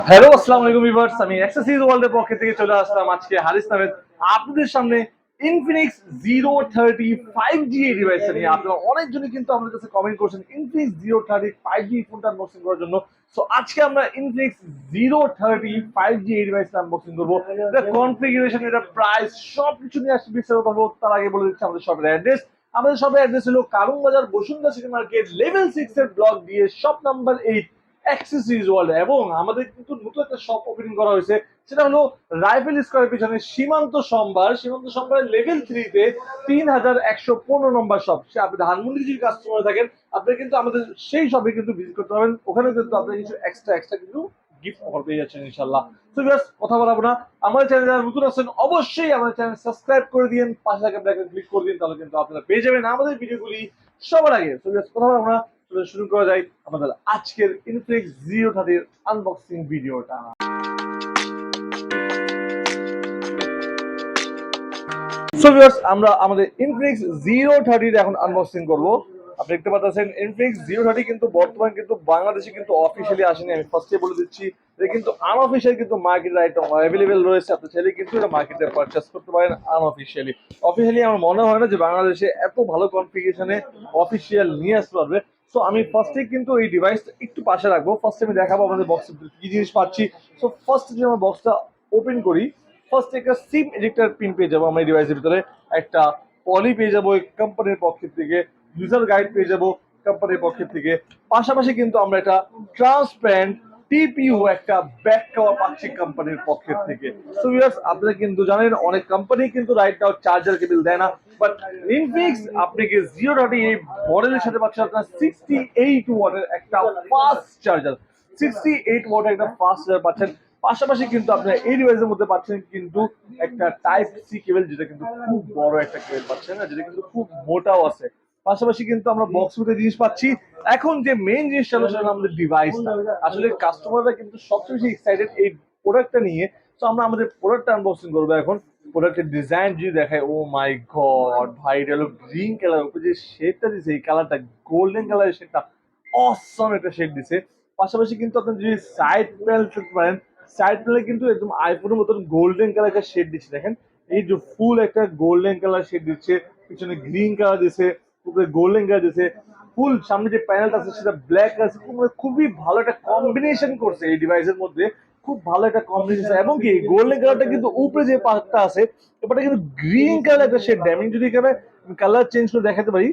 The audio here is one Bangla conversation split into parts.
হ্যালো আসসালামু আলাইকুম ভিউয়ার্স, আমি এক্সেসরিজ ওয়ার্ল্ডের পক্ষ থেকে চলে আসলাম আজকে হারিস নামের আপনাদের সামনে ইনফিনিক্স 030 5G এই ডিভাইসটা নিয়ে। আপনারা অনেকজনই কিন্তু আমাদের কাছে কমেন্ট করছেন ইনফিনিক্স 030 5G ফোনটা আনবক্সিং করার জন্য। সো আজকে আমরা ইনফিনিক্স 030 5G এই ডিভাইসটা আনবক্সিং করবো। এটা কনফিগারেশন, এটা প্রাইস সবকিছু নিয়ে আসছি বিস্তারিত করবো। তার আগে বলে দিচ্ছি আমাদের শপের অ্যাড্রেস। আমাদের শপের অ্যাড্রেস হলো কারণ বাজার বসুন্ধরা সিটি মার্কেট লেভেল 6 এর ব্লক দিয়ে শপ নাম্বার 8 অ্যাক্সেসরিজ ওয়ার্ল্ড। এবং আমাদের কিন্তু নতুন একটা শপ ওপেনিং করা হয়েছে, সেটা হলো রাইফেল স্কোয়ারের পিছনে সীমান্ত সম্ভার লেভেল 3 তে 3115 নম্বর শপ। সে আপনি ধানমন্ডি যদি কাস্টমার থাকেন, আপনি কিন্তু আমাদের সেই শপে কিন্তু ভিজিট করতে পারবেন। ওখানে কিন্তু আপনি কিছু এক্সট্রা কিন্তু গিফট অফার পেয়ে যাচ্ছেন ইনশাআল্লাহ। তো ভিউয়ার্স, কথা বলাবো না, আমাদের চ্যানেলে যারা নতুন আছেন অবশ্যই আমাদের চ্যানেল সাবস্ক্রাইব করে দিন, পাশে থাকা বেল আইকনে ক্লিক করে দিন, তাহলে কিন্তু আপনারা পেয়ে যাবেন আমাদের ভিডিওগুলি সবার আগে। তো ভিউয়ার্স, কথা বলাবো না, শুরু করা যায় আমাদের আজকের ইনফিনিক্স 030 আনবক্সিং ভিডিওটা। সো ভিউয়ার্স, আমরা আমাদের ইনফিনিক্স 030 এখন আনবক্সিং করব। আপনি দেখতে পাচ্ছেন ইনফিনিক্স 030 কিন্তু বর্তমানে কিন্তু বাংলাদেশে কিন্তু অফিশিয়ালি আসেনি। আমি ফার্স্টে বলে দিচ্ছি, এটা কিন্তু আনঅফিশিয়াল কিন্তু মার্কেট রাইট অ্যাভেলেবেল রয়েছে। আপনি চাইলে কিন্তু এটা মার্কেটে পারচেজ করতে পারেন আনঅফিশিয়ালি। অফিশিয়ালি আমার মনে হয় না যে বাংলাদেশে এত ভালো কনফিগারেশনে অফিশিয়াল নিয়ে আসতে পারবে। সো আমি ফার্স্টে কিন্তু এই ডিভাইসটা একটু পাশে রাখবো। ফার্স্টে আমি দেখাবো আমাদের বক্সে কি জিনিস পাচ্ছি। সো ফার্স্ট যদি আমরা বক্সটা ওপেন করি, ফার্স্ট একটা সিম এজেক্টর পিন পেয়ে যাবো আমরা এই ডিভাইসের ভিতরে, একটা পলি পেয়ে যাবো কোম্পানির পক্ষের থেকে, ইউজার গাইড পেয়ে যাবো কোম্পানির পক্ষের থেকে। পাশাপাশি কিন্তু আমরা একটা ট্রান্সপারেন্ট টিপিইউ একটা ব্যাক কভার পাচ্ছি কোম্পানির পক্ষের থেকে। সো ভিউয়ার্স, আপনারা কিন্তু জানেন অনেক কোম্পানি কিন্তু রাইট নাও চার্জার কেবল দেয় না, বাট ইনফিনিক্স আপনাকে 030 এই মডেলের সাথে পাচ্ছেন আপনার 68 ওয়াটের একটা ফাস্ট চার্জার। 68 ওয়াটের একটা ফাস্ট চার্জার পাচ্ছেন। পাশাপাশি কিন্তু আপনার এই ডিভাইসের মধ্যে পাচ্ছেন কিন্তু একটা টাইপ সি কেবল, যেটা কিন্তু খুব বড় একটা কেবল পাচ্ছেন না, যেটা কিন্তু খুব মোটাও আছে। পাশাপাশি কিন্তু আমরা বক্স মধ্যে জিনিস পাচ্ছি। এখন যে মেইন জিনিসটা হলো সেটা আমাদের ডিভাইসটা। আসলে কাস্টমাররা কিন্তু সবচেয়ে বেশি এক্সাইটেড এই প্রোডাক্টটা নিয়ে। তো আমরা আমাদের প্রোডাক্টটা আনবক্সিং করবো এখন। প্রোডাক্টের ডিজাইন যদি দেখায়, ও মাই গড ভাই, এটা হলো গ্রিন কালার, উপরে যে শেডটা দিছে এই কালারটা গোল্ডেন কালারের শেডটা, অসম একটা শেড দিছে। পাশাপাশি কিন্তু আপনি যদি সাইড প্যানেল দেখতে পারেন, সাইড প্যানেলে কিন্তু একদম আইফোনের মতন গোল্ডেন কালার একটা শেড দিচ্ছে। দেখেন, এই যে ফুল একটা গোল্ডেন কালার শেড দিচ্ছে, পিছনে গ্রিন কালার দিছে, উপরে গোল্ডেন কালার দিছে, ফুল সামনে যে প্যানেলটা আছে সেটা ব্ল্যাক আছে। খুবই ভালো একটা কম্বিনেশন করছে এই ডিভাইসের মধ্যে, খুব ভালো একটা কম্বিনেশন। এবং কি গোল্ডেন কালারটা কিন্তু উপরে যে পার্টটা আছে এবারটা কিন্তু গ্রিন কালার একটা শেড দেয়। আমি যদি এখানে কালার চেঞ্জ করে দেখাতে পারি,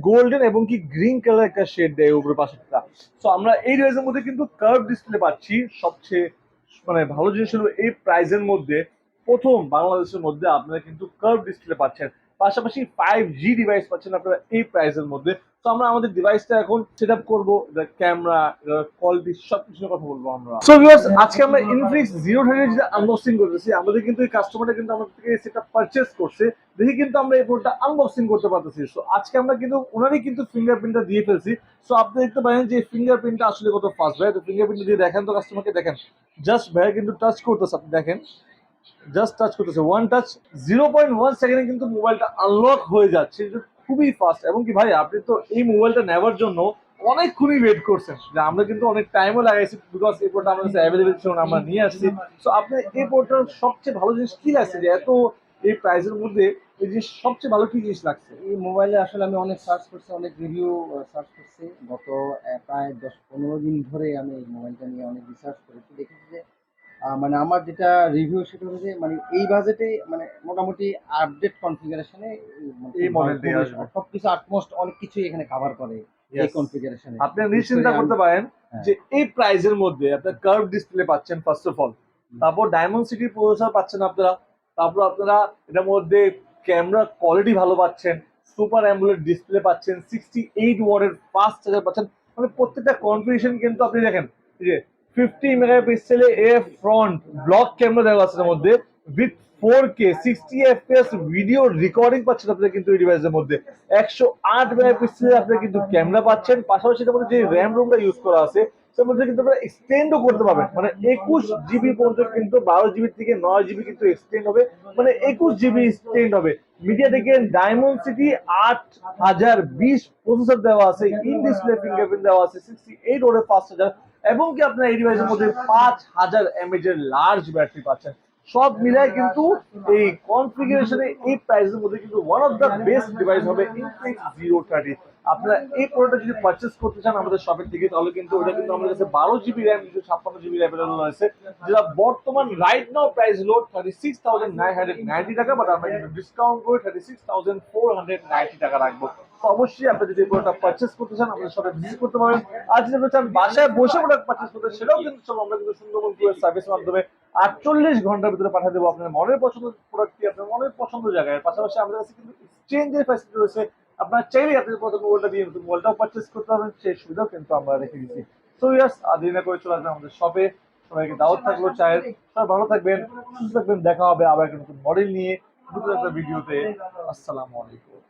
গোল্ডেন এবং কি গ্রিন কালার একটা শেড দেয় উপরে পাশেরটা। সো আমরা এই ডিভাইসের মধ্যে কিন্তু কার্ভ ডিসপ্লে পাচ্ছি। সবচেয়ে ভালো জিনিস হলো এই প্রাইজের মধ্যে প্রথম বাংলাদেশের মধ্যে আপনারা কিন্তু কার্ভ ডিসপ্লে পাচ্ছেন। পাশাপাশি 5G ডিভাইস পাচ্ছেন আপনারা এই প্রাইসের মধ্যে। তো আমরা আমাদের ডিভাইসটা এখন সেট আপ করবো, ক্যামেরা, কোয়ালিটি সবকিছু কথা বলবো আমরা। সো ভিউয়ার্স, আজকে আমরা ইনফিনিক্স 030 যেটা আনবক্সিং করতেছি, আমাদের কিন্তু এই কাস্টমারটা কিন্তু আমাদের থেকে সেটা পারচেজ করছে, দেখি কিন্তু আমরা এই ফোনটা আনবক্সিং করতে পারতেছি। সো আজকে আমরা কিন্তু ওনারই কিন্তু ফিঙ্গারপ্রিন্টটা দিয়ে ফেলছি। সো আপনি দেখতে পারেন যে ফিঙ্গারপ্রিন্টটা আসলে কত ফাস্ট। ভাই তো ফিঙ্গারপ্রিন্ট দিয়ে দেখেন তো কাস্টমারকে, দেখেন জাস্ট ভাইয়া কিন্তু টাচ করতেছে, আপনি দেখেন জাস্ট টাচ করতেছে, ওয়ান টাচ 0.1 সেকেন্ডে কিন্তু মোবাইলটা আনলক হয়ে যাচ্ছে। এটা খুবই ফাস্ট। এবং কি ভাই, আপনি তো এই মোবাইলটা নেওয়ার জন্য অনেকক্ষণই ওয়েট করছেন, যে আমরা কিন্তু অনেক টাইমও লাগাইছি, বিকজ এই প্রোডাক্ট আমাদের কাছে অ্যাভেলেবেল ছিল না, আমরা নিয়ে আসছি। সো আপনি এই প্রোডাক্টের সবচেয়ে ভালো জিনিস কি লাগছে, যে এত এই প্রাইসের মধ্যে এই জিনিস সবচেয়ে ভালো কি জিনিস লাগছে? এই মোবাইলে আসলে আমি অনেক সার্চ করছি, অনেক রিভিউ সার্চ করছি। গত প্রায় 10-15 দিন ধরে আমি এই মোবাইলটা নিয়ে অনেক রিসার্চ করেছি। দেখেছি যে মানে আমার যেটা রিভিউ সেটা হচ্ছে যে মানে এই বাজেটে মানে মোটামুটি আপডেট কনফিগারেশনে এই মডেলটি আসবে সবকিছু আটমোস্ট অনেক কিছুই এখানে কভার করে এই কনফিগারেশনে। আপনি নিশ্চিন্তা করতে পারেন যে এই প্রাইসের মধ্যে আপনার কার্ভ ডিসপ্লে পাচ্ছেন ফার্স্ট অফ অল, তারপর ডায়মন্ড সিটি প্রসেসর পাচ্ছেন আপনারা, তারপর আপনারা এটার মধ্যে ক্যামেরা কোয়ালিটি ভালো পাচ্ছেন, সুপার অ্যামোলেড ডিসপ্লে পাচ্ছেন, 68 ওয়াটের ফাস্ট চার্জার পাচ্ছেন। মানে প্রত্যেকটা কনফিগারেশন কিন্তু আপনি দেখেন, এই যে 50 মেগাপিক্সেলে এ ফ্রন্ট ব্লক ক্যামেরা দেওয়া আছে এর মধ্যে, with 4K 60 FPS video recording পাচ্ছেন আপনারা কিন্তু এই ডিভাইসের মধ্যে। 108 মেগাপিক্সেলের আপনারা কিন্তু ক্যামেরা পাচ্ছেন। পাশাপাশি এটার মধ্যে যে র্যাম রোমটা ইউজ করা আছে সেটার মধ্যে কিন্তু আপনারা এক্সটেন্ডও করতে পারবেন, মানে 21 জিবি পর্যন্ত কিন্তু 12 জিবি থেকে 9 জিবি কিন্তু এক্সটেন্ড হবে, মানে 21 জিবি এক্সটেন্ড হবে। মিডিয়া থেকে ডায়মন্ড সিটি 8020 প্রসেসর দেওয়া আছে, ইন ডিসপ্লে ফিঙ্গারপ্রিন্ট দেওয়া আছে, 68 ওয়াটের ফাস্ট চার্জার। এবং কি আপনারা এই ডিভাইসের মধ্যে 5000 mAh এর লার্জ ব্যাটারি পাচ্ছেন। সব মিলায় কিন্তু এই কনফিগারেশনে এই প্রাইসের মধ্যে কিন্তু one of the best device হবে ইনফিনিক্স 030। আপনারা এই প্রোডাক্টটা যদি পারচেস করতে চান আমাদের শপের থেকে, তাহলে কিন্তু ওটা কিন্তু আমাদের কাছে 12 GB র্যাম 256 GB অ্যাভেলেবল রয়েছে, যেটা বর্তমান রাইট নাও প্রাইস হলো 36,990 টাকা, বাট আমরা কিন্তু ডিসকাউন্ট করে 36,490 টাকা রাখবো। তো অবশ্যই আপনি যদি প্রোডাক্টটা পারচেস করতে চান আমাদের শপে ভিজিট করতে পারেন। আর যদি আপনি চান বাসায় বসে প্রোডাক্ট পারচেস করতে, সেটাও কিন্তু সব আমরা কিন্তু সুন্দরবন কুরিয়ার সার্ভিসের মাধ্যমে 48 ঘন্টার ভিতরে পাঠিয়ে দেবো আপনার মনের পছন্দের প্রোডাক্টটি আপনার মনের পছন্দের জায়গায়। পাশাপাশি আমাদের কাছে কিন্তু এক্সচেঞ্জের ফ্যাসিলিটি রয়েছে, আপনার চাইলে আপনি প্রথম মোবাইলটা দিয়ে নতুন মোবাইলটাও পারচেস করতে পারবেন, সেই সুবিধাও কিন্তু আমরা রেখে দিচ্ছি। সো ইয়াস, আর দেরি না করে চলে আসবেন আমাদের শপে। সবাইকে দাওয়াত থাকলো চায়ের। সবাই ভালো থাকবেন, সুস্থ থাকবেন। দেখা হবে আবার একটা নতুন মডেল নিয়ে নতুন একটা ভিডিওতে। আসসালামু আলাইকুম।